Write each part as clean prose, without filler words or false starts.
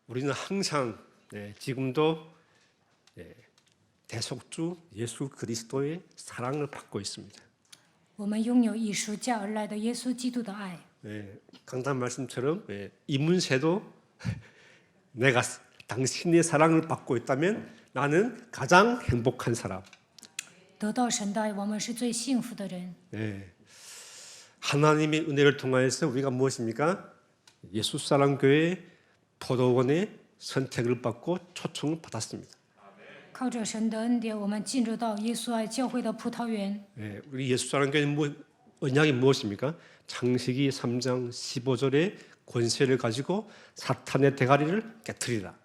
우리는 항상 지금도 대속주 예수 그리스도의 사랑을 받고 있습니다. 我们拥有一赎价而来的耶稣基督的爱。 강단 말씀처럼 이문세도 내가 당신의 사랑을 받고 있다면 나는 가장 행복한 사람. 得到神的爱，我们是最幸福的人。 하나님의 은혜를 통하여서 우리가 무엇입니까? 예수사랑교회 포도원의 선택을 받고 초청을 받았습니다. 靠着神的恩典，我们进入到耶稣爱教会的葡萄园。 우리 예수사랑교회는 언약이 무엇입니까? 창세기 3장 15절의 권세를 가지고 사탄의 대가리를 깨트리라.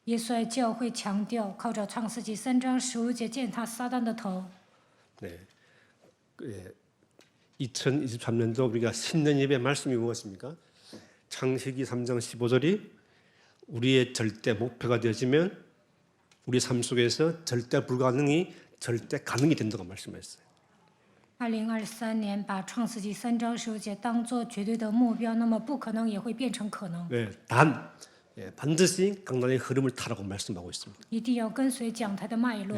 耶稣爱教会强调，靠着创世纪3章15节践踏撒旦的头。 2023년도 우리가 신년 예배 말씀이 무엇입니까? 창세기 3장 15절이 우리의 절대 목표가 되어지면 우리 삶 속에서 절대 불가능이 절대 가능이 된다고 말씀하셨어요. 2023年把创世纪3章15节当作绝对的目标，那么不可能也会变成可能。 단 반드시 강단의 흐름을 타라고 말씀하고 있습니다. 一定要跟随讲台的脉络。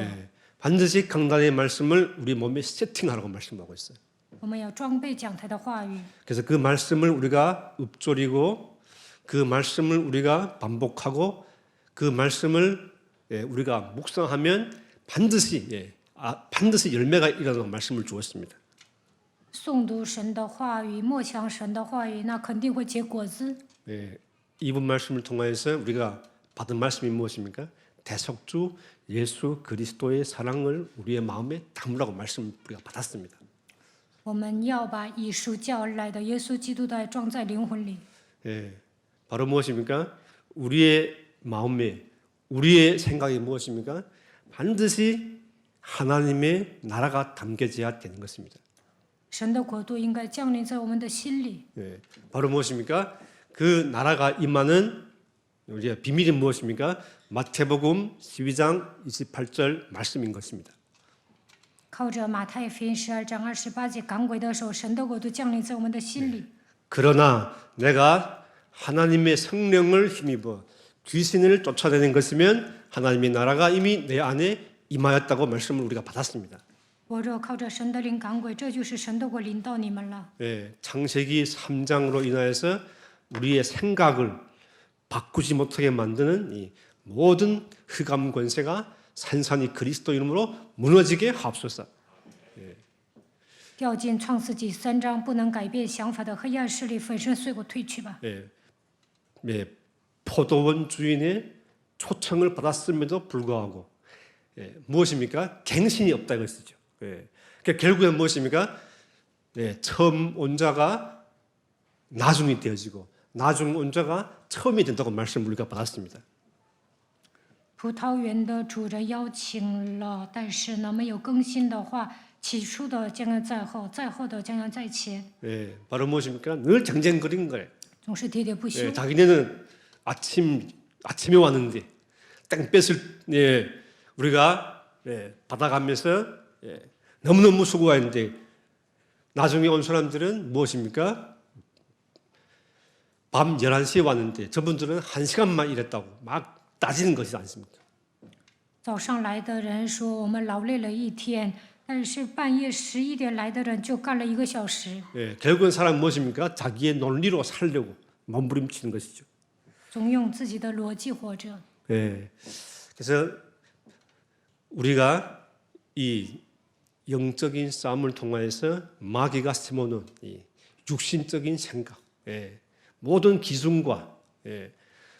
반드시 강단의 말씀을 우리 몸에 세팅하라고 말씀하고 있어요. 我们要装备讲台的话语。 그래서 그 말씀을 우리가 읊조리고 그 말씀을 우리가 반복하고 그 말씀을 우리가 묵상하면 반드시 열매가 일어나는 말씀을 주었습니다. 诵读神的话语，默想神的话语，那肯定会结果子。 이분 말씀을 통하여서 우리가 받은 말씀이 무엇입니까? 대속주 예수 그리스도의 사랑을 우리의 마음에 담으라고 말씀을 우리가 받았습니다. 我们要把以赎价而来的耶稣基督的爱装在灵魂里。 바로 무엇입니까? 우리의 마음에 우리의 생각이 무엇입니까? 반드시 하나님의 나라가 담겨져야 되는 것입니다. 神的国度应该降临在我们的心里。 바로 무엇입니까? 그 나라가 임하는 우리의 비밀이 무엇입니까? 마태복음 12장 28절 말씀인 것입니다. 靠着马太福音12章28节赶鬼的时候，神的国度降临在我们的心里。 그러나 내가 하나님의 성령을 힘입어 귀신을 쫓아내는 것이면 하나님의 나라가 이미 내 안에 임하였다고 말씀을 우리가 받았습니다. 我若靠着神的灵赶鬼，这就是神的国临到你们了。 창세기 3장으로 인하여서 우리의 생각을 바꾸지 못하게 만드는 이 모든 흑암 권세가 산산이 그리스도 이름으로 무너지게 하옵소서. 掉进创世纪3章不能改变想法的黑暗势力，粉身碎骨退去吧。 포도원 주인의 초청을 받았음에도 불구하고 무엇입니까? 갱신이 없다 이것이죠. 그러니까 결국엔 무엇입니까? 처음 온 자가 나중이 되어지고 나중 온 자가 처음이 된다고 말씀을 우리가 받았습니다. 葡萄园的主人邀请了，但是呢，没有更新的话，起初的将要在后，在后的将要在前， 바로 무엇입니까? 늘 쟁쟁거리는 거예요. 总是喋喋不休。 자기네는 아침에 왔는데 땡볕을 우리가 받아가면서 너무너무 수고했는데 나중에 온 사람들은 무엇입니까? 밤 11시에 왔는데 저분들은 1시간만 일했다고 막 따지는 것이지 않습니까? 早上来的人说我们劳累了一天，但是半夜11点来的人就干了1个小时。 결국은 사람 무엇입니까? 자기의 논리로 살려고 몸부림치는 것이죠. 总用自己的逻辑活着。 그래서 우리가 이 영적인 싸움을 통하여서 마귀가 심어놓은 이 육신적인 생각, 모든 기준과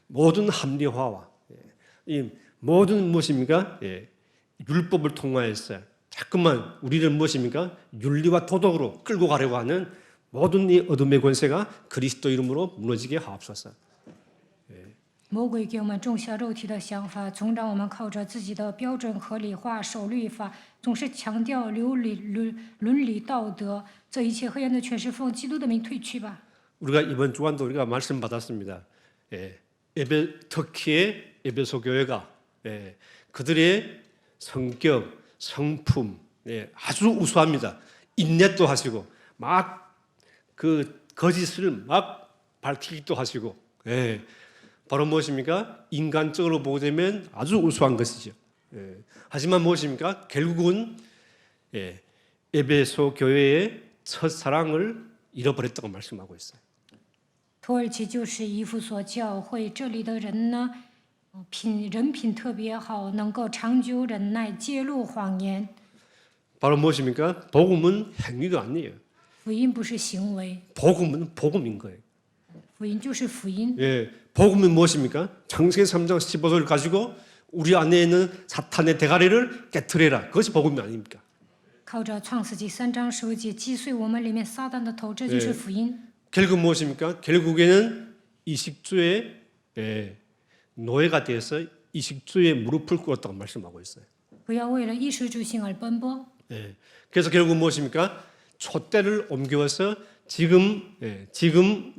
모든 합리화와 이 모든 무엇입니까? 율법을 통하여서 자꾸만 우리를 무엇입니까? 윤리와 도덕으로 끌고 가려고 하는 모든 이 어둠의 권세가 그리스도 이름으로 무너지게 하옵소서. 魔鬼给我们种下肉体的想法，总让我们靠着自己的标准合理化、守律法，总是强调伦理道德，这一切黑暗的权势奉基督的名退去吧。 우리가 이번 주간도 우리가 말씀 받았습니다. 터키의 에베소 교회가 그들의 성격, 성품 아주 우수합니다. 인내도 하시고 막 그 거짓을 막 밝히기도 하시고 바로 무엇입니까? 인간적으로 보게 되면 아주 우수한 것이죠. 예. 하지만 무엇입니까? 결국은 예, 에베소 교회의 첫 사랑을 잃어버렸다고 말씀하고 있어요. 土耳其就是以弗所教会，这里的人呢，人品特别好，能够长久忍耐，揭露谎言。 바로 무엇입니까? 복음은 행위가 아니에요. 福音不是行为， 복음은 복음인 거예요. 福音就是福音。 예, 복음은 무엇입니까? 창세기 3장 15절을 가지고 우리 안에 있는 사탄의 대가리를 깨트려라. 그것이 복음이 아닙니까? 靠着创世纪3章15节击碎我们里面撒旦的头，这就是福音。 결국 무엇입니까? 결국에는 이식주의 노예가 되어서 이식주의 무릎을 꿇었다고 말씀하고 있어요. 不要为了衣食住行而奔波。 예, 그래서 결국 무엇입니까? 촛대를 옮겨서 지금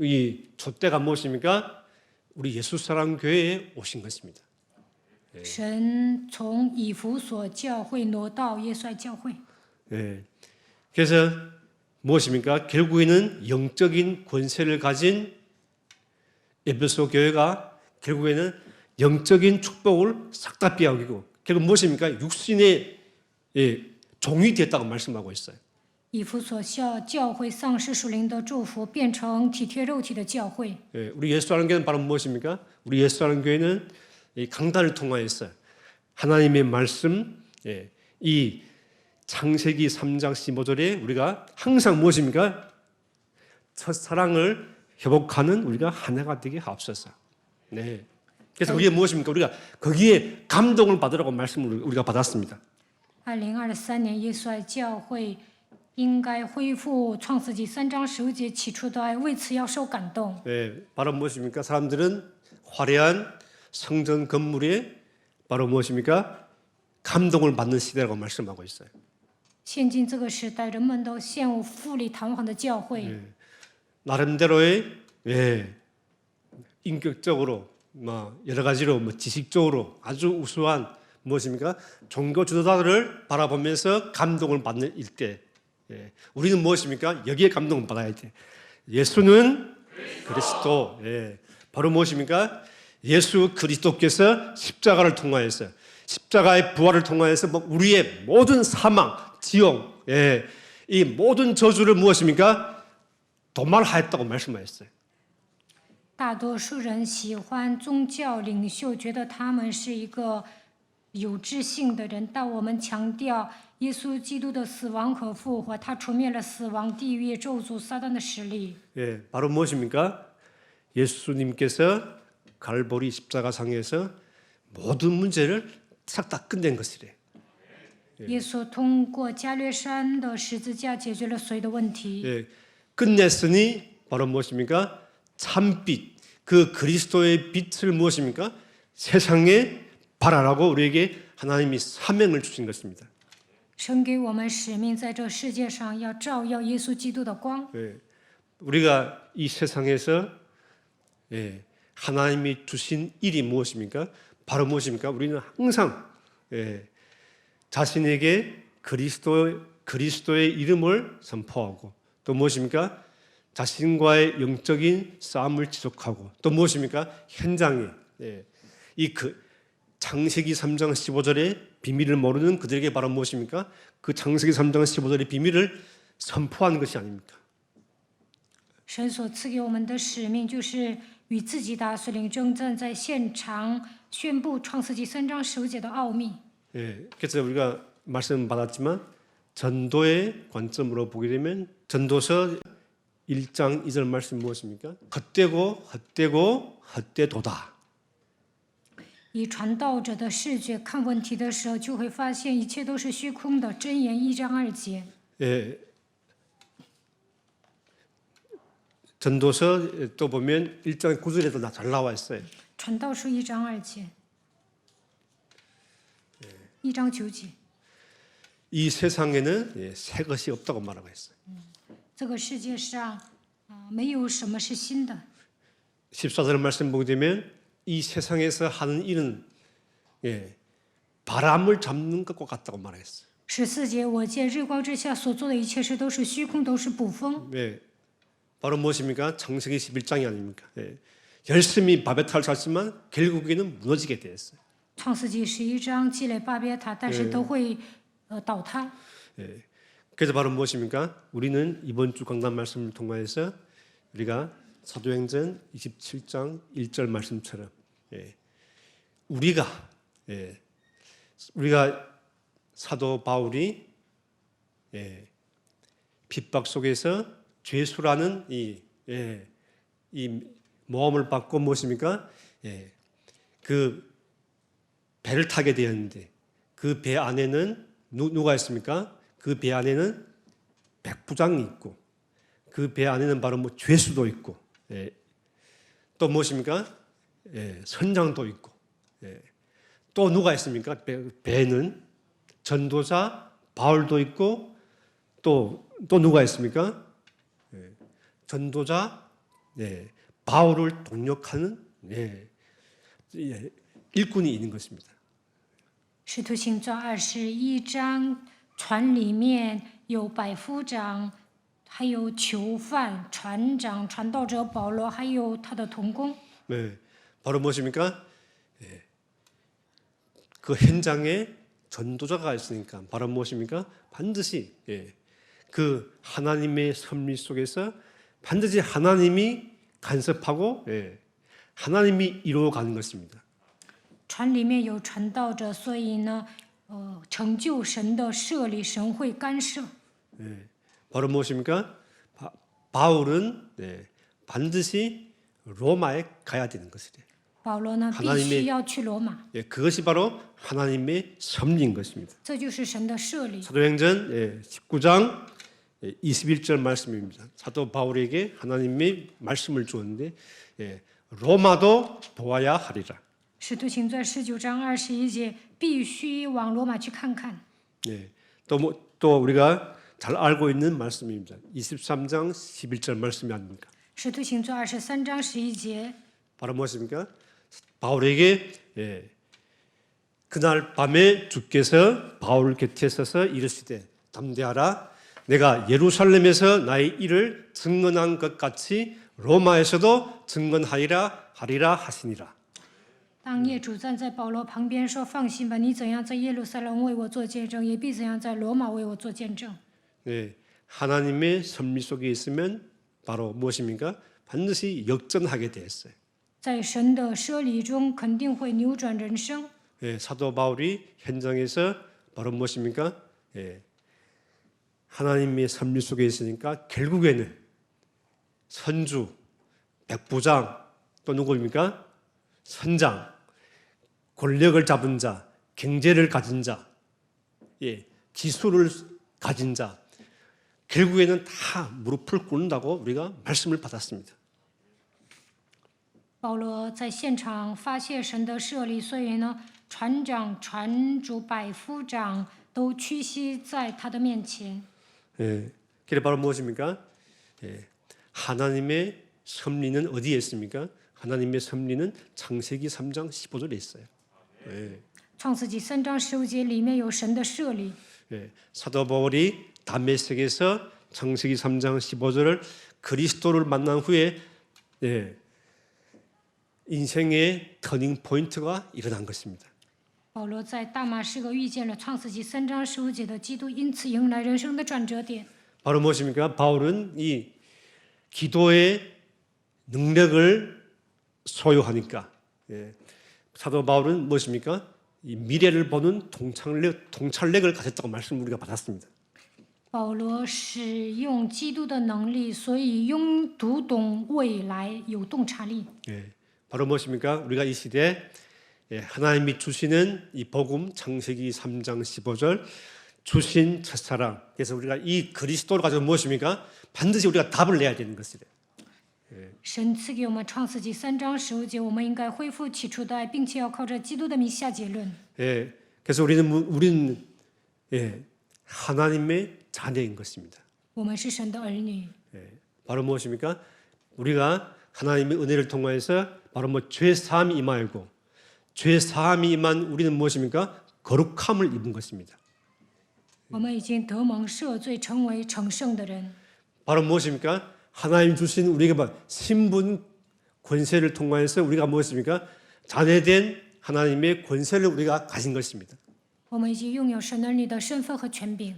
이 촛대가 무엇입니까? 우리 예수사랑 교회에 오신 것입니다. 神从以弗所教会挪到耶稣爱教会。 예, 그래서 무엇입니까? 결국에는 영적인 권세를 가진 에베소 교회가 결국에는 영적인 축복을 싹 다 빼앗기고 결국 무엇입니까? 육신의 종이 되었다고 말씀하고 있어요. 以弗所教会丧失属灵的祝福，变成体贴肉体的教会。 예, 우리 예수라는 교회는 바로 무엇입니까? 우리 예수라는 교회는 이 강단을 통하여서 하나님의 말씀, 이 창세기 3장 15절에 우리가 항상 무엇입니까? 첫사랑을 회복하는 우리가 하나가 되게 하옵소서. 네. 그래서 그게 무엇입니까? 우리가 거기에 감동을 받으라고 말씀을 우리가 받았습니다. 2023年，耶稣爱教会应该恢复创世纪3章15节起初的爱，为此要受感动。 네, 바로 무엇입니까? 사람들은 화려한 성전 건물에 바로 무엇입니까? 감동을 받는 시대라고 말씀하고 있어요. 现今这个时代，人们都羡慕富丽堂皇的教会， 나름대로의 인격적으로 여러 가지로 지식적으로 아주 우수한 무엇입니까? 종교 지도자들을 바라보면서 감동을 받는 일대. 우리는 무엇입니까? 여기에 감동을 받아야 돼. 예수는 그리스도. 바로 무엇입니까? 예수 그리스도께서 십자가를 통하여서 십자가의 부활을 통하여서 우리의 모든 사망, 지옥, 이 모든 저주를 무엇입니까? 도말하였다고 말씀하셨어요. 大多数人喜欢宗教领袖，觉得他们是一个有知性的人。但我们强调耶稣基督的死亡和复活，他除灭了死亡、地狱、咒诅、撒旦的势力。 바로 무엇입니까? 예수님께서 갈보리 십자가상에서 모든 문제를 싹 다 끝낸 것이래. 耶稣通过加略山的十字架解决了所有的问题。 끝냈으니 바로 무엇입니까? 참빛, 그 그리스도의 빛을 무엇입니까? 세상에 발하라고 우리에게 하나님이 사명을 주신 것입니다. 神给我们使命，在这世界上要照耀耶稣基督的光。 우리가 이 세상에서 하나님이 주신 일이 무엇입니까? 바로 무엇입니까? 우리는 항상 자신에게 그리스도의 이름을 선포하고 또 무엇입니까? 자신과의 영적인 싸움을 지속하고 또 무엇입니까? 현장에 이 창세기 3장 15절의 비밀을 모르는 그들에게 바로 무엇입니까? 그 창세기 3장 15절의 비밀을 선포하는 것이 아닙니까? 神所赐给我们的使命，就是与自己打属灵征战，在现场宣布创世纪3章15节的奥秘。 그래서 우리가 말씀 받았지만 전도의 관점으로 보게 되면 전도서 1장 2절 말씀 무엇입니까? 헛되고 헛되도다. 以传道者的视觉看问题的时候，就会发现一切都是虚空的。箴言1章2节。 전도서 또 보면 1장 9절에도 잘 나와 있어요. 传道书1章2节。1章9节。 이 세상에는 새 것이 없다고 말하고 있어요. 这个世界上没有什么是新的。 14절 말씀 보게 되면 이 세상에서 하는 일은 바람을 잡는 것과 같다고 말했어요. 14节，我见日光之下所做的一切事都是虚空，都是捕风。 바로 무엇입니까? 창세기 11장이 아닙니까? 열심히 바베타를 샀지만 결국에는 무너지게 되었어요. 创世纪11章积累巴别塔，但是都会倒塌。 예. 그래서 바로 무엇입니까? 우리는 이번 주 강단 말씀을 통해서 우리가 사도행전 27장 1절 말씀처럼 우리가 사도 바울이 핍박 속에서 죄수라는 이 모험을 받고 무엇입니까? 그 배를 타게 되었는데 그 배 안에는 누가 있습니까? 그 배 안에는 백부장이 있고 그 배 안에는 바로 뭐 죄수도 있고 또 무엇입니까? 선장도 있고 또 누가 있습니까? 배는 전도자 바울도 있고 또 누가 있습니까? 전도자 바울을 동력하는 일꾼이 있는 것입니다. 使徒行传21章，船里面有百夫长，还有囚犯、船长、传道者保罗，还有他的同工。 바로 무엇입니까? 그 현장에 전도자가 있으니까 바로 무엇입니까? 반드시 그 하나님의 섭리 속에서 반드시 하나님이 간섭하고 하나님이 이루어가는 것입니다. 船里面有传道者，所以呢，成就神的设立，神会干涉。 바로 무엇입니까? 바울은 반드시 로마에 가야 되는 것이래요. 保罗呢，必须要去罗马， 그것이 바로 하나님의 섭리인 것입니다. 这就是神的设立。 사도행전 19장 21절 말씀입니다. 사도 바울에게 하나님의 말씀을 주었는데 로마도 보아야 하리라. 使徒行传19章21节，必须往罗马去看看。 또 우리가 잘 알고 있는 말씀입니다. 23장 11절 말씀이 아닙니까? 使徒行传23章11节， 바로 무엇입니까? 바울에게 그날 밤에 주께서 바울 곁에 서서 이르시되 담대하라 내가 예루살렘에서 나의 일을 증언한 것 같이 로마에서도 증언하리라 하시니라. 当业主站在保罗旁边说：“放心吧，你怎样在耶路撒冷为我做见证，也必怎样在罗马为我做见证。” 하나님의 섭리 속에 있으면 바로 무엇입니까? 반드시 역전하게 되었어요. 在神的设立中，肯定会扭转人生。 사도 바울이 현장에서 바로 무엇입니까? 하나님의 섭리 속에 있으니까 결국에는 선주, 백부장 또 누구입니까? 선장, 권력을 잡은 자, 경제를 가진 자, 기술을 가진 자, 결국에는 다 무릎을 꿇는다고 우리가 말씀을 받았습니다. 保罗在现场发现神的设立，所以呢，船长、船主、百夫长都屈膝在他的面前。 그게 바로 무엇입니까? 하나님의 섭리는 어디에 있습니까? 하나님의 섭리는 창세기 3장 15절에 있어요. 创世纪3章15节里面有神的设立。 사도 바울이 다메섹에서 창세기 3장 15절을 그리스도를 만난 후에 인생의 터닝 포인트가 일어난 것입니다. 保罗在大马士革遇见了创世纪3章15节的基督，因此迎来人生的转折点。 바로 무엇입니까? 바울은 이 기도의 능력을 소유하니까 사도 바울은 무엇입니까? 이 미래를 보는 통찰력을 가졌다고 말씀 우리가 받았습니다. 保罗使用基督的能力，所以读懂未来，有洞察力。 바로 무엇입니까? 우리가 이 시대에 하나님이 주시는 이 복음 창세기 3장 15절 주신 첫사랑. 그래서 우리가 이 그리스도를 가지고 무엇입니까? 반드시 우리가 답을 내야 되는 것이래요. 神赐给我们创世纪3章15节，我们应该恢复起初的爱，并且要靠着基督的名下结论。 그래서 우리는 하나님의 자녀인 것입니다. 我们是神的儿女。 바로 무엇입니까? 우리가 하나님의 은혜를 통하여서 바로 죄 사함이 임하였고 죄 사함이 임한 우리는 무엇입니까? 거룩함을 입은 것입니다. 我们已经得蒙赦罪，成为成圣的人。 바로 무엇입니까? 하나님 주신 우리에게 신분 권세를 통하여서 우리가 무엇입니까? 자녀된 하나님의 권세를 우리가 가진 것입니다. 我们已经拥有神儿女的身份和权柄。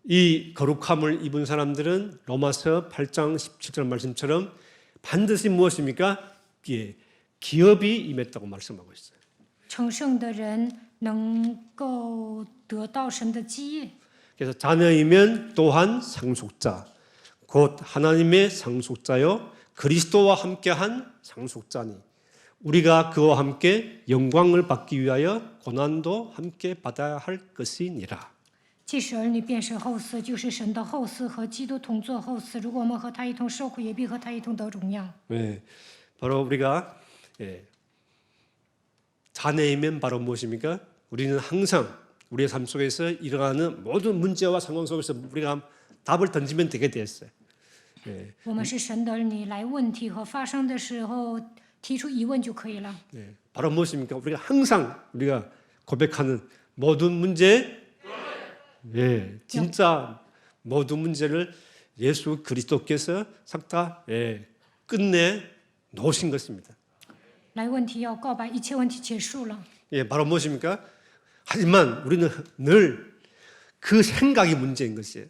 이 거룩함을 입은 사람들은 로마서 8장 17절 말씀처럼 반드시 무엇입니까? 기업이 임했다고 말씀하고 있어요. 成圣的人能够得到神的基业。 그래서 자녀이면 또한 상속자, 곧 하나님의 상속자요 그리스도와 함께한 상속자니 우리가 그와 함께 영광을 받기 위하여 고난도 함께 받아야 할 것이니라. 既是儿女，便是后嗣，就是神的后嗣，和基督同作后嗣。如果我们和他一同受苦，也必和他一同得荣耀。 네, 바로 우리가 자녀이면 바로 무엇입니까? 우리는 항상 우리의 삶 속에서 일어나는 모든 문제와 상황 속에서 우리가 답을 던지면 되게 됐어요. 我们是神的儿女，来问题和发生的时候提出疑问就可以了。 바로 무엇입니까? 우리가 항상 우리가 고백하는 모든 문제, 진짜 모든 문제를 예수 그리스도께서 싹 다 끝내 놓으신 것입니다. 来问题要告白，一切问题结束了。 바로 무엇입니까? 하지만 우리는 늘 그 생각이 문제인 것이에요.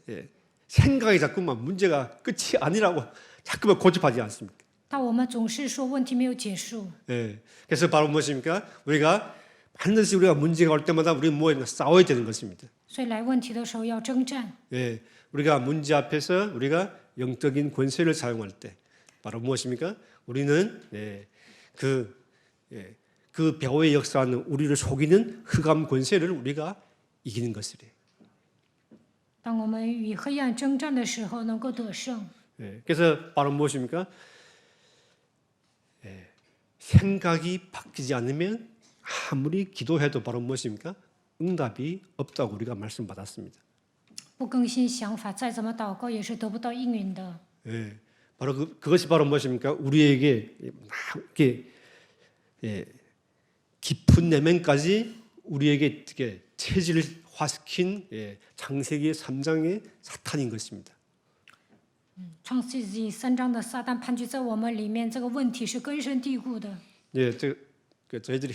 생각이 자꾸만 문제가 끝이 아니라고 자꾸만 고집하지 않습니까? 但我们总是说问题没有结束， 그래서 바로 무엇입니까? 우리가 반드시 우리가 문제가 올 때마다 우리는 뭐에 싸워야 되는 것입니다. 所以来问题的时候要征战。 우리가 문제 앞에서 우리가 영적인 권세를 사용할 때 바로 무엇입니까? 우리는 그 벼의 역사하는 우리를 속이는 흑암 권세를 우리가 이기는 것이래요. 当我们与黑暗征战的时候，能够得胜。 그래서 바로 무엇입니까? 생각이 바뀌지 않으면 아무리 기도해도 바로 무엇입니까? 응답이 없다고 우리가 말씀받았습니다. 不更新想法，再怎么祷告也是得不到应允的。 바로 그것이 바로 무엇입니까? 우리에게 이렇게 깊은 내면까지 우리에게 이렇게 체질화시킨 창세기 3장의 사탄인 것입니다. 创世纪3章的撒旦盘踞在我们里面，这个问题是根深蒂固的。 저희들이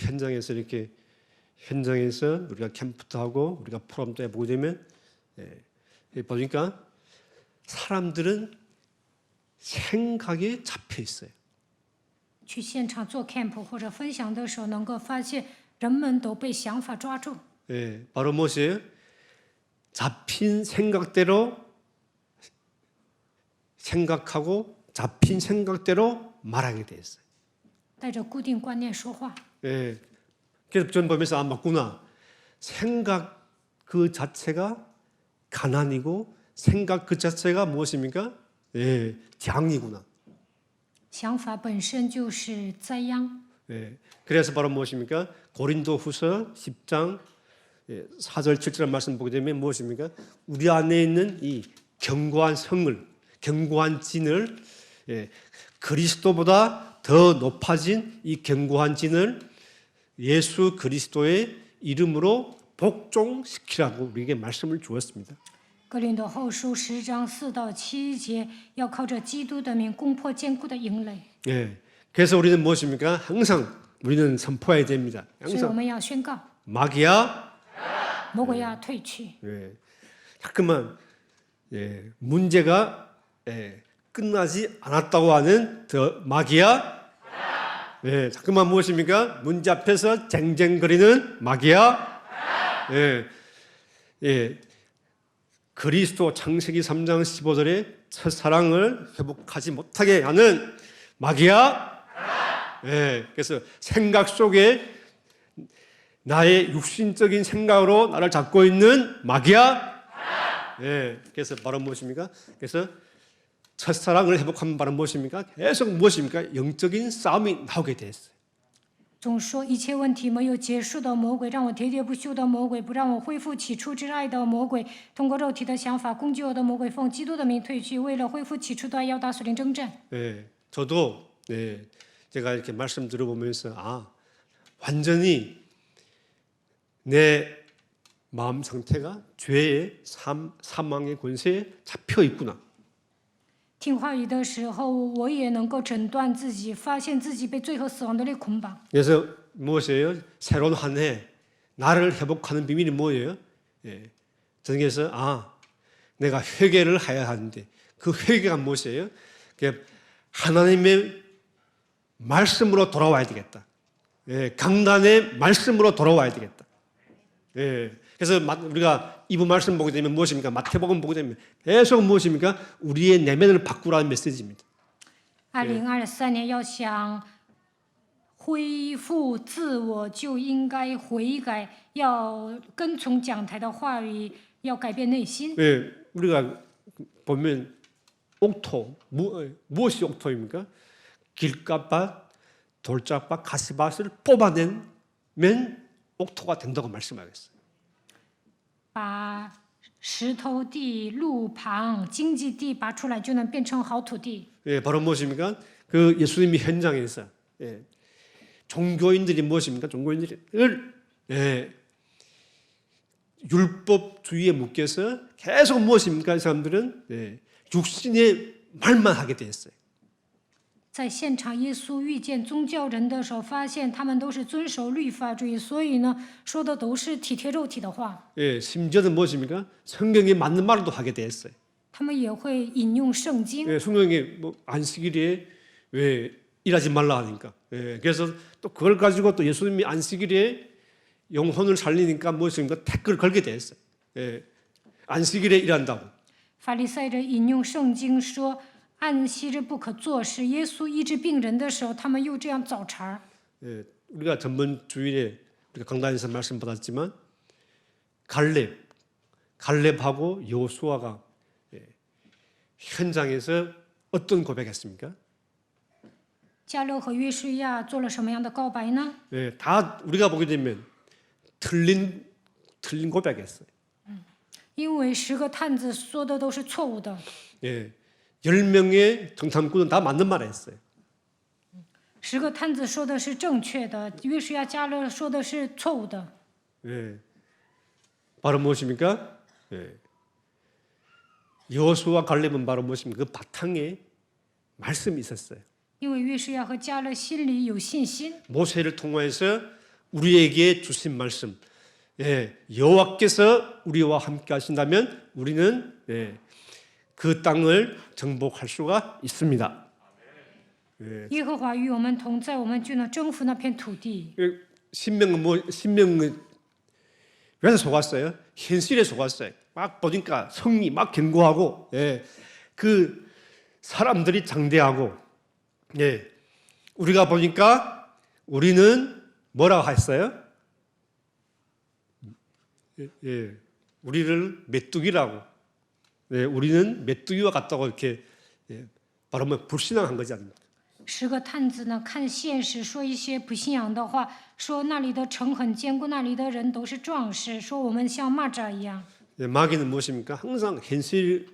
현장에서 우리가 캠프도 하고 우리가 포럼도 해보게 되면 보니까 사람들은 생각에 잡혀 있어요. 去现场做 camp 或者分享的时候，能够发现人们都被想法抓住。 바로 무엇이에요? 잡힌 생각대로 생각하고 잡힌 생각대로 말하게 돼 있어요. 带着固定观念说话。 그래서 전 보면서 맞구나. 생각 그 자체가 가난이고 생각 그 자체가 무엇입니까? 재앙이구나. 想法本身就是灾殃。 그래서 바로 무엇입니까? 고린도후서 10장 4절 7절 말씀 보게 되면 무엇입니까? 우리 안에 있는 이 견고한 성을, 견고한 진을 그리스도보다 더 높아진 이 견고한 진을 예수 그리스도의 이름으로 복종시키라고 우리에게 말씀을 주었습니다. 哥林多后书10章4到7节，要靠着基督的名攻破坚固的营垒。 그래서 우리는 무엇입니까? 항상 우리는 선포해야 됩니다. 所以我 항상 们要宣告， 마귀야, 魔鬼要退去。 자꾸만 문제가 끝나지 않았다고 하는 더 마귀야, 자꾸만 무엇입니까? 문제 앞에서 쟁쟁거리는 마귀야, 그리스도 창세기 3장 15절에 첫사랑을 회복하지 못하게 하는 마귀야. 그래서 생각 속에 나의 육신적인 생각으로 나를 잡고 있는 마귀야. 그래서 바로 무엇입니까? 그래서 첫사랑을 회복하면 바로 무엇입니까? 계속 무엇입니까? 영적인 싸움이 나오게 됐어요. 总说一切问题没有结束的魔鬼，让我喋喋不休的魔鬼，不让我恢复起初之爱的魔鬼，通过肉体的想法攻击我的魔鬼，奉基督的名退去。为了恢复起初的爱，要打属灵征战。 저도 제가 이렇게 말씀 들어보면서 완전히 내 마음 상태가 죄의 사망의 권세에 잡혀 있구나. 听话语的时候，我也能够诊断自己，发现自己被罪和死亡的力捆绑。 그래서 무엇이에요? 새로운 한 해 나를 회복하는 비밀이 뭐예요? 예. 저에게서 내가 회개를 해야 하는데 그 회개가 무엇이에요? 하나님의 말씀으로 돌아와야 되겠다. 예, 강단의 말씀으로 돌아와야 되겠다. 예, 그래서 우리가 이부 말씀 보게 되면 무엇입니까? 마태복음 보게 되면 계속 무엇입니까? 우리의 내면을 바꾸라는 메시지입니다. 2023年要想恢复自我，就应该悔改，要跟从讲台的话语，要改变内心。 예, 우리가 보면 옥토 무엇이 옥토입니까? 길가밭, 돌짝밭, 가시밭을 뽑아내면 옥토가 된다고 말씀하겠어요. 把石头地、路旁、荆棘地拔出来，就能变成好土地。 예, 바로 무엇입니까? 그 예수님이 현장에서 종교인들이 무엇입니까? 종교인들을 율법주의에 묶여서 계속 무엇입니까? 이 사람들은 육신의 말만 하게 되었어요. 在现场，耶稣遇见宗教人的时候，发现他们都是遵守律法主义，所以呢，说的都是体贴肉体的话。 심지어는 무엇입니까? 성경에 맞는 말도 하게 되었어요. 他们也会引用圣经。 성경에 뭐 안식일에 왜 일하지 말라 하니까. 그래서 또 그걸 가지고 또 예수님이 안식일에 영혼을 살리니까 무엇입니까? 태클을 걸게 되었어요. 안식일에 일한다고. 法利赛人引用圣经说，安息日不可做事。耶稣医治病人的时候，他们又这样找茬。 우리가 전번 주일에 우리가 강단에서 말씀 받았지만 갈렙하고 여호수아가 현장에서 어떤 고백했습니까? 加勒和约书亚做了什么样的告白呢？ 다 우리가 보게 되면 틀린 고백했어요. 因为10个探子说的都是错误的。 10명의 정탐꾼은 다 맞는 말을 했어요. 10个探子说的是正确的，约书亚、加勒说的是错误的。 바로 무엇입니까? 여호수아 갈렙은 바로 무엇입니까? 그 바탕에 말씀이 있었어요. 因为约书亚和加勒心里有信心， 모세를 통해서 우리에게 주신 말씀, 여호와께서 우리와 함께 하신다면 우리는 그 땅을 정복할 수가 있습니다. 耶和华与我们同在，我们就能征服那片土地。 신명은 왜 속았어요? 현실에 속았어요. 막 보니까 성이 막 견고하고, 그 사람들이 장대하고, 우리가 보니까 우리는 뭐라고 했어요? 우리를 메뚜기라고, 우리는 메뚜기와 같다고 이렇게 바로 뭐 불신앙한 거지 않습니까? 10个探子呢，看现实，说一些不信仰的话，说那里的城很坚固，那里的人都是壮士，说我们像蚂蚱一样。 마귀는 무엇입니까? 항상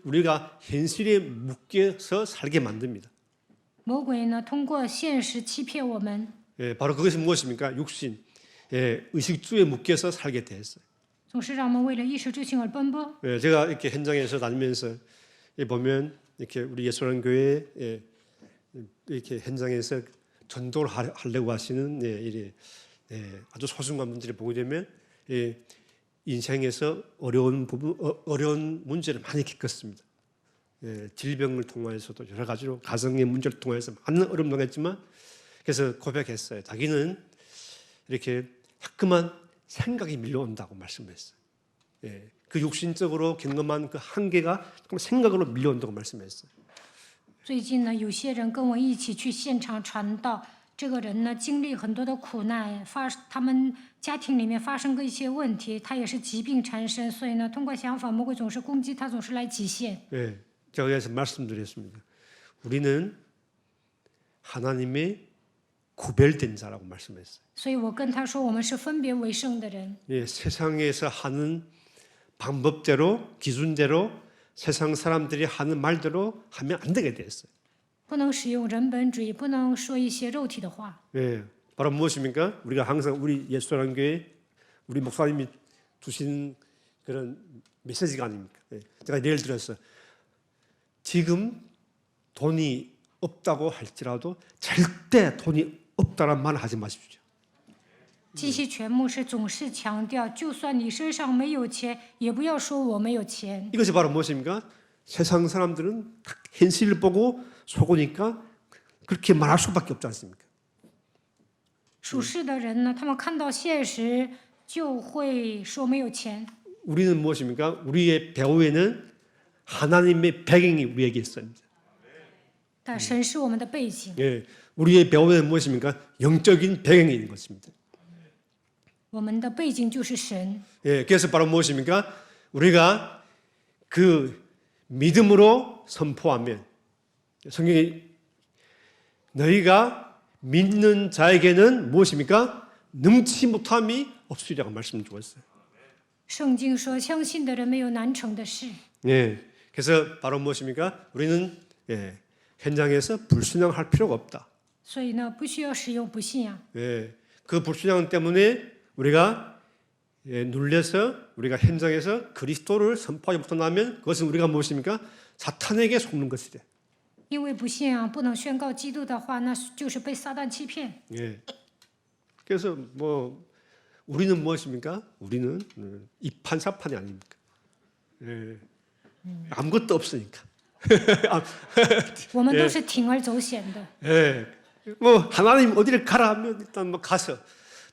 우리가 현실에 묶여서 살게 만듭니다. 魔鬼呢，通过现实欺骗我们。 바로 그것이 무엇입니까? 육신, 의식주에 묶여서 살게 되었어요. 总是让我们为了衣食住行而奔波。 제가 이렇게 현장에서 다니면서 보면 이렇게 우리 예수라는 교회 이렇게 현장에서 전도를 하려고 하시는 아주 소중한 분들이 보게 되면 인생에서 어려운 문제를 많이 겪었습니다. 질병을 통해서도 여러 가지로 가정의 문제를 통해서 많은 어려움을 당했지만 그래서 고백했어요. 자기는 이렇게 자꾸만 생각이 밀려온다고 말씀했어요. 그 육신적으로 경험한 그 한계가 생각으로 밀려온다고 말씀했어요. 最近呢，有些人跟我一起去现场传道，这个人呢经历很多的苦难，他们家庭里面发生过一些问题，他也是疾病缠身，所以呢，通过想法，魔鬼总是攻击他，总是来极限。 제가 그래서 말씀드렸습니다. 우리는 하나님의 구별된 자라고 말씀했어요. 所以我跟他说，我们是分别为圣的人。 세상에서 하는 방법대로 기준대로 세상 사람들이 하는 말대로 하면 안 되게 됐어요. 不能使用人本主义，不能说一些肉体的话。 바로 무엇입니까? 우리가 항상 우리 예수라는 교회 우리 목사님이 주신 그런 메시지가 아닙니까? 제가 예를 들어서 지금 돈이 없다고 할지라도 절대 돈이 없다란 말 하지 마십시오. 基西全牧师总是强调，就算你身上没有钱，也不要说我没有钱。 이것이 바로 무엇입니까? 세상 사람들은 현실을 보고 속으니까 그렇게 말할 수밖에 없지 않습니까? 属世的人呢，他们看到现实就会说没有钱。 우리는 무엇입니까? 우리의 배후에는 하나님의 배경이 우리에게 있습니다. 但神是我们的背景， 예, 우리의 배후에는 무엇입니까? 영적인 배경이 있는 것입니다. 我们的背景就是神。 예, 그래서 바로 무엇입니까? 우리가 그 믿음으로 선포하면 성경에 너희가 믿는 자에게는 무엇입니까? 능치 못함이 없으리라고 말씀 주었어요. 圣经说，相信的人没有难成的事。 예, 그래서 바로 무엇입니까? 우리는 현장에서 불순종할 필요가 없다. 所以呢，不需要使用不信仰。 예, 그 불순종 때문에 우리가 눌려서 우리가 현장에서 그리스도를 선포하지 못한다면 그것은 우리가 무엇입니까? 사탄에게 속는 것이래. 因为不信仰不能宣告基督的话，那就是被撒旦欺骗。 예. 그래서 우리는 무엇입니까? 우리는 이판사판이 아닙니까? 예. 아무것도 없으니까. 我们都是铤而走险的。 예. 하나님 어디를 가라 하면 일단 가서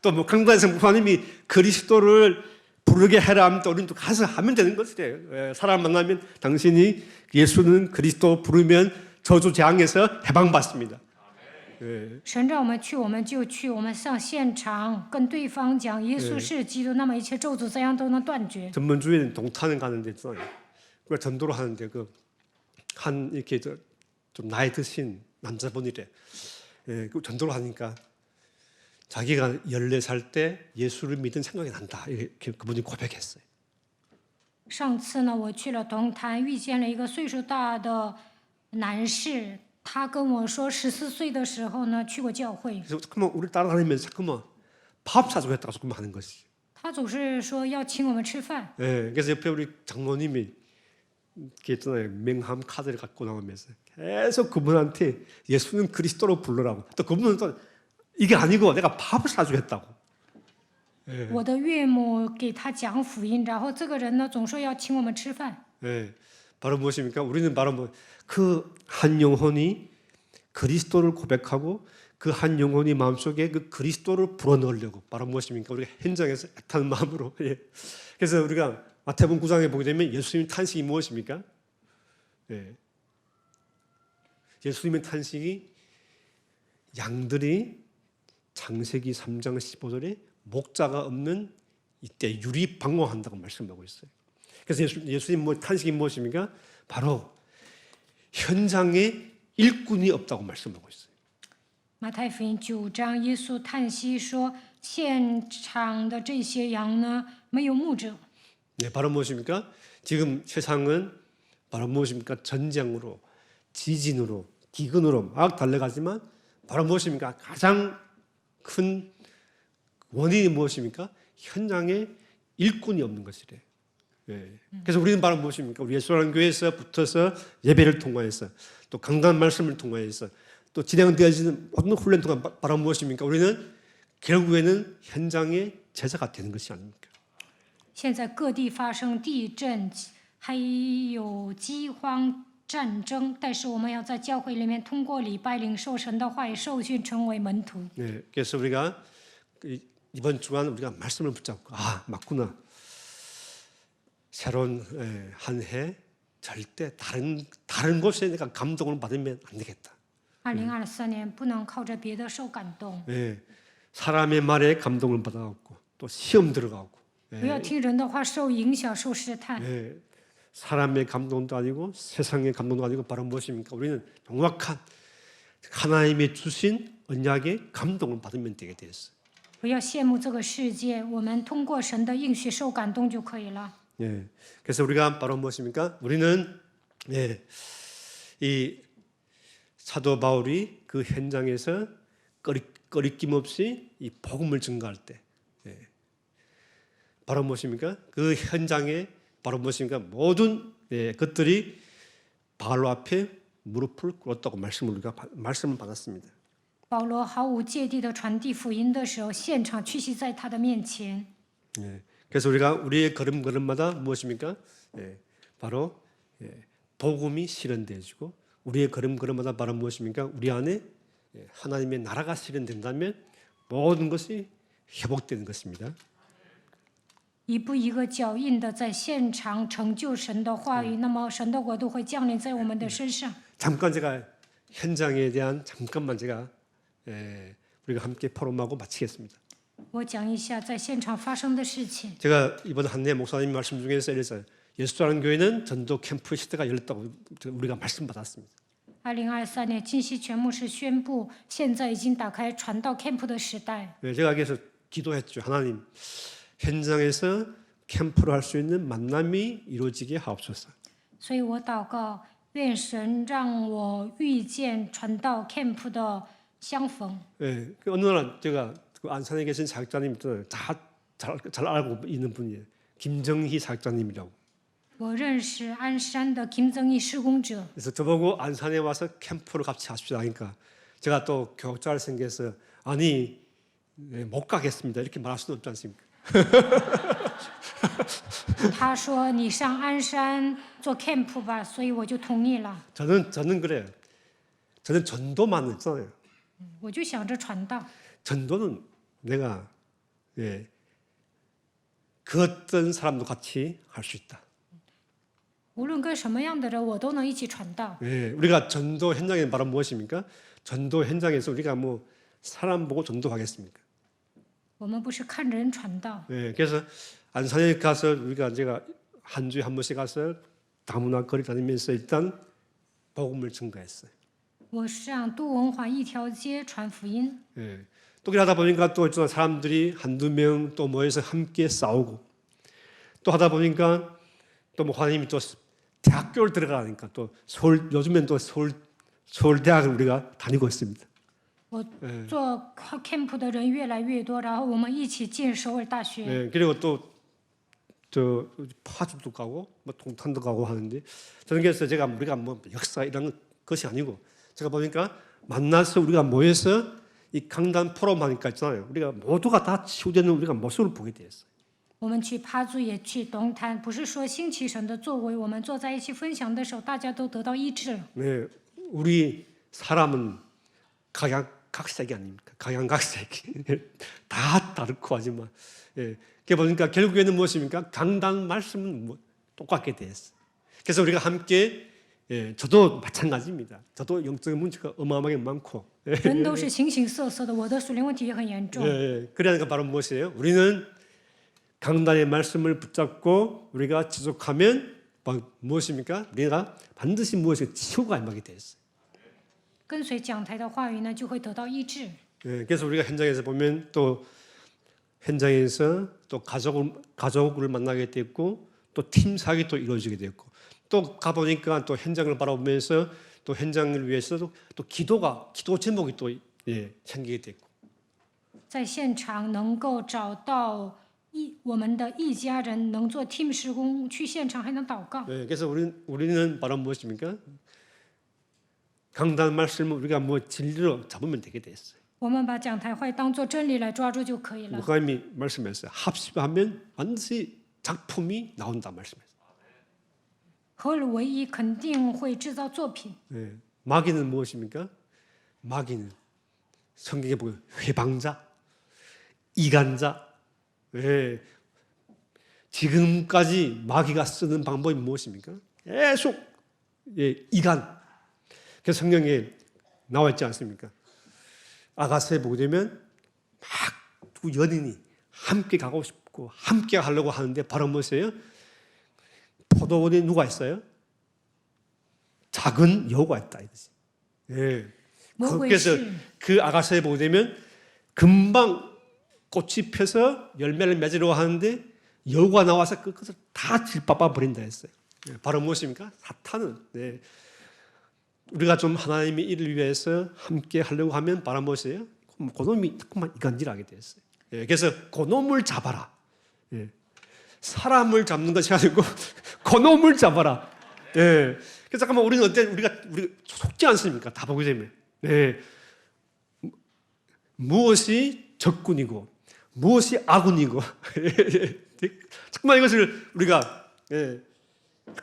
또 강단에서 하나님이 그리스도를 부르게 해라 하면 또 우리는 또 가서 하면 되는 것이래요. 예. 사람 만나면 당신이 예수는 그리스도 부르면 저주 재앙에서 해방받습니다. 예. 神让我们去，我们就去。我们上现场跟对方讲耶稣是基督，那么一切咒诅怎样都能断绝。 전문주의는 동탄을 가는데 있어요. 그 전도를 하는데 한 이렇게 좀 나이 드신 남자분이래. 예, 그 전도를 하니까 자기가 14살 때 예수를 믿은 생각이 난다. 이렇게 그분이 고백했어요. 上次呢，我去了东坛，遇见了一个岁数大的男士，他跟我说，14岁的时候呢，去过教会。 그래서 잠깐만 우리 따라다니면서 잠깐만 밥 사주겠다고 조금 하는 것이. 他总是说要请我们吃饭。 예, 그래서 옆에 우리 장모님이 이렇게 있잖아요. 명함 카드를 갖고 나오면서 계속 그분한테 예수는 그리스도로 불러라고. 또 그분은 또 이게 아니고 내가 밥을 사주겠다고. 我的岳母给他讲福音，然后这个人呢总说要请我们吃饭。 예, 바로 무엇입니까? 우리는 바로 그 한 영혼이 그리스도를 고백하고 그 한 영혼이 마음속에 그 그리스도를 불어넣으려고 바로 무엇입니까? 우리가 현장에서 애타는 마음으로. 예. 그래서 우리가 마태복음 9장에 보게 되면 예수님 탄식이 무엇입니까? 예. 예수님의 탄식이 양들이 창세기 3장 15절에 목자가 없는 이때 유리방황한다고 말씀하고 있어요. 그래서 예수님 탄식이 무엇입니까? 바로 현장에 일꾼이 없다고 말씀하고 있어요. 马太福音9章，耶稣叹息说：“现场的这些羊呢，没有牧者。” 네, 바로 무엇입니까? 지금 세상은 바로 무엇입니까? 전쟁으로, 지진으로, 기근으로 막 달려가지만 바로 무엇입니까? 가장 큰 원인이 무엇입니까? 현장에 일꾼이 없는 것이래. 예. 그래서 우리는 바로 무엇입니까? 우리 예수라는 교회에서 붙어서 예배를 통하여서 또 강단 말씀을 통하여서 또 진행되어지는 모든 훈련 통한 바로 무엇입니까? 우리는 결국에는 현장의 제자가 되는 것이 아닙니까? 现在各地发生地震，还有饥荒、战争，但是我们要在教会里面通过礼拜领受神的话语，受训成为门徒。 네, 그래서 우리가 이번 주간 우리가 말씀을 붙잡고 맞구나. 새로운 한 해 절대 다른 곳에 내가 감동을 받으면 안 되겠다. 2023年不能靠着别的受感动， 네, 사람의 말에 감동을 받아갖고 또 시험 들어가고 不要听人的话受影响、受试探。 네, 사람의 감동도 아니고 세상의 감동도 아니고 바로 무엇입니까? 우리는 정확한 하나님이 주신 언약의 감동을 받으면 되게 되었어요. 不要羡慕这个世界，我们通过神的应许受感动就可以了。 예, 그래서 우리가 바로 무엇입니까? 우리는 이 사도 바울이 그 현장에서 꺼리낌 없이 이 복음을 증거할 때, 바로 무엇입니까? 그 현장에 바로 무엇입니까? 모든 것들이 바로 앞에 무릎을 꿇었다고 말씀을 받았습니다. 保罗毫无芥蒂地传递福音的时候，现场屈膝在他的面前。 예, 그래서 우리가 우리의 걸음걸음마다 무엇입니까? 예, 바로 복음이 실현되어지고 우리의 걸음걸음마다 바로 무엇입니까? 우리 안에 하나님의 나라가 실현된다면 모든 것이 회복되는 것입니다. 一步一个脚印的在现场成就神的话语，那么神的国度会降临在我们的身上。 잠깐 제가 현장에 대한 잠깐만 제가 우리가 함께 포럼하고 마치겠습니다. 我讲一下在现场发生的事情。 제가 이번 한해 목사님 말씀 중에서 이랬어요. 예수라는 교회는 전도 캠프 시대가 열렸다고 우리가 말씀 받았습니다. 2023年，金西全牧师宣布，现在已经打开传道 camp 的时代。 제가 그래서 기도했죠. 하나님, 현장에서 캠프를 할 수 있는 만남이 이루어지게 하옵소서. 所以我祷告，愿神让我遇见传道 camp 的相逢。 예, 어느 날 제가 그 안산에 계신 사역자님 있잖아요. 잘 알고 있는 분이에요. 김정희 사역자님이라고. 我认识鞍山的金正义施工者， 그래서 저보고 안산에 와서 캠프를 같이 합시다 하니까 제가 또 교육자를 생겨서 아니 못 가겠습니다 이렇게 말할 수는 없지 않습니까? 他说你上鞍山做 camp 吧，所以我就同意了。 저는 그래요. 저는 전도만 했잖아요. 我就想着传道， 전도는 내가 그 어떤 사람도 같이 할 수 있다. 无论跟什么样的人，我都能一起传道。 우리가 전도 현장에 바로 무엇입니까? 전도 현장에서 우리가 뭐 사람 보고 전도하겠습니까? 我们不是看人传道， 그래서 안산에 가서 우리가 제가 한 주에 한 번씩 가서 다문화 거리 다니면서 일단 복음을 증거했어요. 我是让都文化一条街传福音。 또 그러다 보니까 또 사람들이 한두 명 또 모여서 함께 싸우고 또 하다 보니까 또 뭐 하나님이 또 대학교를 들어가니까 또 요즘엔 또 서울대학을 우리가 다니고 있습니다. 我做 camp 的人越来越多，然后我们一起进首尔大学。 그리고 또 파주도 가고 뭐 동탄도 가고 하는데 저는 그래서 우리가 뭐 역사 이런 것이 아니고 제가 보니까 만나서 우리가 모여서 이 강단 포럼 하니까 있잖아요. 우리가 모두가 다 치유되는 우리가 모습을 보게 되었어요. 我们去趴住，也去东坛，不是说兴起神的作为，我们坐在一起分享的时候，大家都得到医治。 우리 사람은 각양각색이 아닙니까? 각양각색 다 다르고 하지만 그게 보니까 결국에는 무엇입니까? 강단 말씀은 똑같게 되었어요. 그래서 우리가 함께 저도 마찬가지입니다. 저도 영적인 문제가 어마어마하게 많고 人都是形形色色的，我的属灵问题也很严重。 그러니까 바로 무엇이에요? 우리는 강단의 말씀을 붙잡고 우리가 지속하면 무엇입니까? 우리가 반드시 무엇이 치유가 임하게 되었어요. 跟随讲台的话语呢，就会得到医治。 그래서 우리가 현장에서 보면 또 현장에서 또 가족을 만나게 됐고 또 팀 사역이 또 이루어지게 됐고 또 가보니까 또 현장을 바라보면서 또 현장을 위해서 또 기도 제목이 또 생기게 됐고 在现场能够找到我们的一家人，能做 team 施工，去现场还能祷告。 그래서 우리는 바로 무엇입니까? 강단 말씀을 우리가 뭐 진리로 잡으면 되게 됐어요. 我们把讲台会当做真理来抓住就可以了。 목사님이 말씀했어요. 합심하면 반드시 작품이 나온다 말씀했어요. 合而为一，肯定会制造作品。 마귀는 무엇입니까? 마귀는 성경에 보면 회방자, 이간자. 지금까지 마귀가 쓰는 방법이 무엇입니까? 계속 이간. 그래서 성경에 나와 있지 않습니까? 아가서에 보게 되면 막 두 연인이 함께 가고 싶고 함께 하려고 하는데 바로 무엇이에요? 포도원에 누가 있어요? 작은 여우가 있다 이거지. 그래서 그 아가서에 보게 되면 금방 꽃이 펴서 열매를 맺으려고 하는데 여우가 나와서 그것을 다 질밟아 버린다 했어요. 바로 무엇입니까? 사탄은 우리가 좀 하나님의 일을 위해서 함께 하려고 하면 바로 무엇이에요? 그놈이 자꾸만 이간질하게 됐어요. 그래서 그놈을 잡아라. 사람을 잡는 것이 아니고 그놈을 잡아라. 예. 그래서 잠깐만 우리는 어때? 우리가 속지 않습니까? 다 보게 되면. 예. 무엇이 적군이고 무엇이 아군이고 정말 이것을 우리가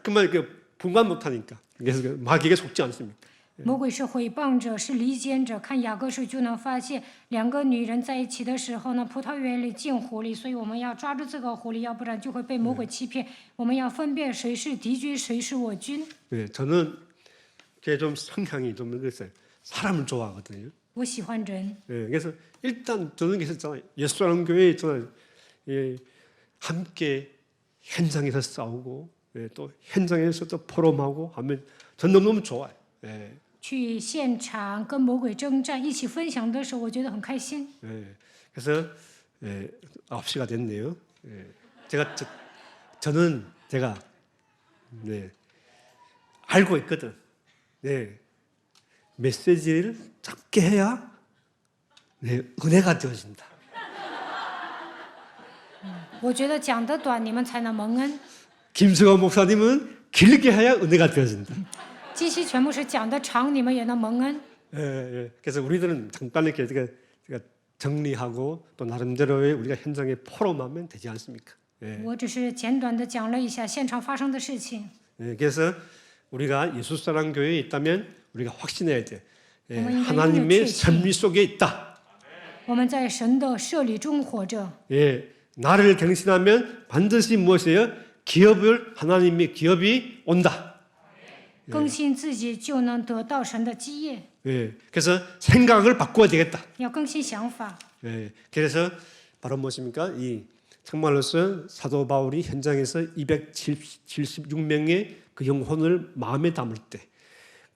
정말 분간 못하니까 그래서 마귀에게 속지 않습니까? 魔鬼是毁谤者，是离间者。看雅各书就能发现，两个女人在一起的时候呢，葡萄园里进狐狸，所以我们要抓住这个狐狸，要不然就会被魔鬼欺骗。我们要分辨谁是敌军，谁是我军。 네, 저는 그게 좀 성향이 좀 그랬어요. 사람을 좋아하거든요. 我喜欢人， 예, 그래서 일단 저는 계셨잖아요. 예수라는 교회에 있잖아요. 예, 함께 현장에서 싸우고 또 현장에서 또 포럼하고 하면 전 너무너무 좋아요. 예, 去现场跟魔鬼征战，一起分享的时候，我觉得很开心。 예, 그래서 9시가 됐네요. 예, 저는 제가 알고 있거든. 네, 메시지를 짧게 해야 은혜가 되어진다. 我觉得讲得短，你们才能蒙恩。 김승원 목사님은 길게 해야 은혜가 되어진다. 基西全部是讲得长，你们也能蒙恩。 그래서 우리들은 잠깐 이렇게 제가 정리하고 또 나름대로의 우리가 현장에 포럼하면 되지 않습니까? 我只是简短的讲了一下现场发生的事情。 그래서 우리가 예수사랑 교회에 있다면 우리가 확신해야 돼. 어머니가 하나님의 이름을 섭리 속에 있다. 我们在神的设立中活着。 나를 경신하면 반드시 무엇이에요? 하나님의 기업이 온다. 更新自己就能得到神的基业。 그래서 생각을 바꿔야 되겠다. 要更新想法。 그래서 바로 무엇입니까? 이 정말로서 사도 바울이 현장에서 276명의 그 영혼을 마음에 담을 때,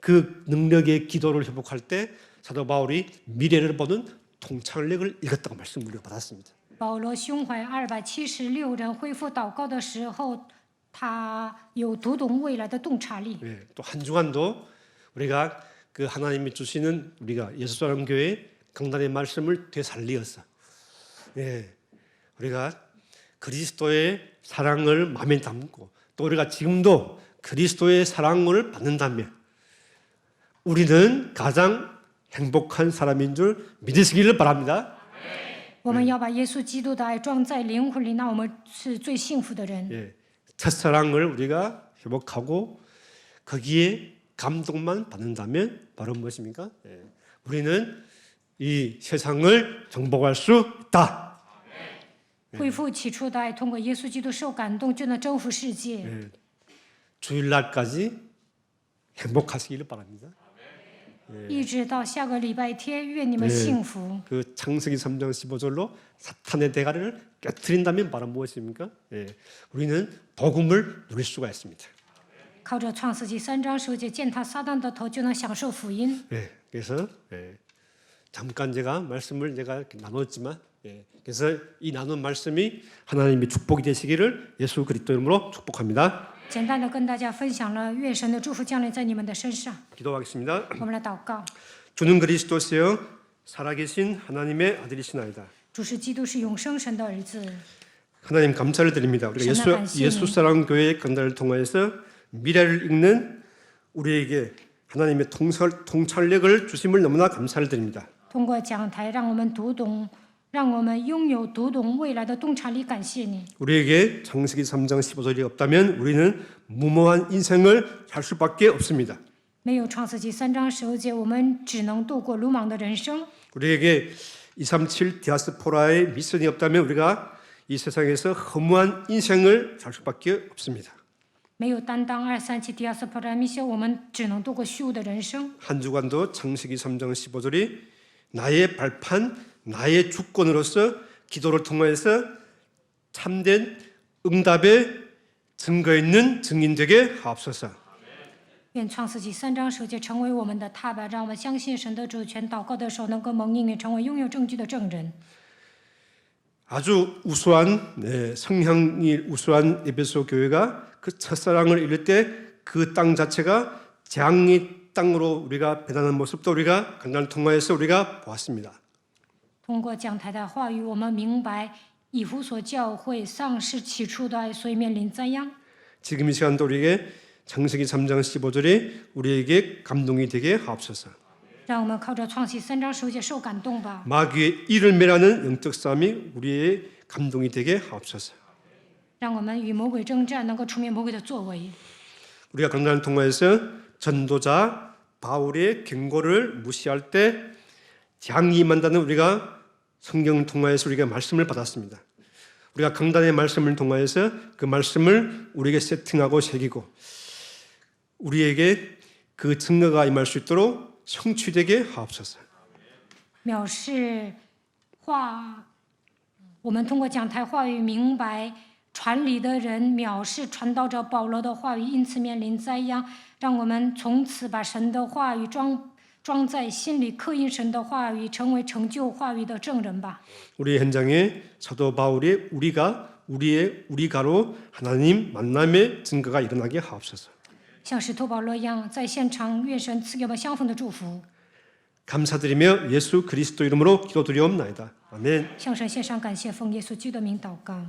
그 능력의 기도를 회복할 때 사도 바울이 미래를 보는 통찰력을 읽었다고 말씀을 우리가 받았습니다. 保罗胸怀276人恢复祷告的时候，他有读懂未来的洞察力。 또 한 주간도 우리가 그 하나님이 주시는 우리가 예수사랑 교회 강단의 말씀을 되살리어서 우리가 그리스도의 사랑을 마음에 담고 또 우리가 지금도 그리스도의 사랑을 받는다면 우리는 가장 행복한 사람인 줄 믿으시기를 바랍니다. 我们要把耶稣基督的爱装在灵魂里，那我们是最幸福的人。 첫사랑을 우리가 회복하고 거기에 감동만 받는다면 바로 무엇입니까? 우리는 이 세상을 정복할 수 있다. 恢复起初的爱，通过耶稣基督受感动，就能征服世界。 주일날까지 행복하시기를 바랍니다. 一直到下个礼拜天，愿你们幸福。 그 창세기 3장 15절로 사탄의 대가를 깨트린다면 바로 무엇입니까? 우리는 복음을 누릴 수가 있습니다. 靠着创世纪3章10节践踏撒旦的头，就能享受福音。 그래서 잠깐 제가 말씀을 이렇게 나눴지만 그래서 이 나눈 말씀이 하나님의 축복이 되시기를 예수 그리스도 이름으로 축복합니다. 简单的跟大家分享了，愿神的祝福降临在你们的身上。 기도하겠습니다. 我们来祷告。 주는 그리스도시여 살아계신 하나님의 아들이시나이다. 主是基督，是永生神的儿子。 하나님 감사를 드립니다. 우리가 정말 예수사랑 교회의 강단을 통하여서 미래를 읽는 우리에게 하나님의 통찰력을 주심을 너무나 감사를 드립니다. 通过讲台，让我们读懂，让我们拥有读懂未来的洞察力。感谢你。 우리에게 창세기 3장 15절이 없다면 우리는 무모한 인생을 살 수밖에 없습니다. 没有创世纪3章10节，我们只能度过鲁莽的人生。 우리에게 237 디아스포라의 미션이 없다면 우리가 이 세상에서 허무한 인생을 살 수밖에 없습니다. 没有担当237第二次破绽密修，我们只能度过虚无的人生。 한 주간도 창세기 3장 15절이 나의 발판, 나의 주권으로서 기도를 통해서 참된 응답의 증거 있는 증인 되게 하옵소서. 愿创世纪3章10节成为我们的踏板，让我们相信神的主权。祷告的时候能够蒙应允，成为拥有证据的证人。 아주 우수한 성향이 우수한 에베소 교회가 그 첫사랑을 이룰 때 그 땅 자체가 재앙의 땅으로 우리가 배단한 모습도 우리가 강단을 통하여서 우리가 보았습니다. 通过讲台的话语，我们明白以弗所教会丧失起初的爱，所以面临灾殃。 지금 이 시간도 우리에게 창세기 3장 15절에 우리에게 감동이 되게 하옵소서. 让我们靠着创世3章15节受感动吧。 마귀의 이를 매라는 영적 싸움이 우리의 감동이 되게 하옵소서. 让我们与魔鬼征战，能够除灭魔鬼的作为。 우리가 강단을 통하여서 전도자 바울의 경고를 무시할 때 장임한다는 우리가 성경을 통하여서 우리가 말씀을 받았습니다. 우리가 강단의 말씀을 통하여서 그 말씀을 우리에게 세팅하고 새기고 우리에게 그 증거가 임할 수 있도록 성취되게 하옵소서. 藐视话，我们通过讲台话语明白传理的人藐视传道者保罗的话语，因此面临灾殃。让我们从此把神的话语装在心里，刻印神的话语，成为成就话语的证人吧。 우리 현장에 사도 바울의 우리가로 하나님 만남의 증거가 일어나게 하옵소서. 像使徒保罗一样，在现场愿神赐给我们相逢的祝福。 감사드리며 예수 그리스도 이름으로 기도드리옵나이다. 아멘. 向神献上感谢，奉耶稣基督的名祷告。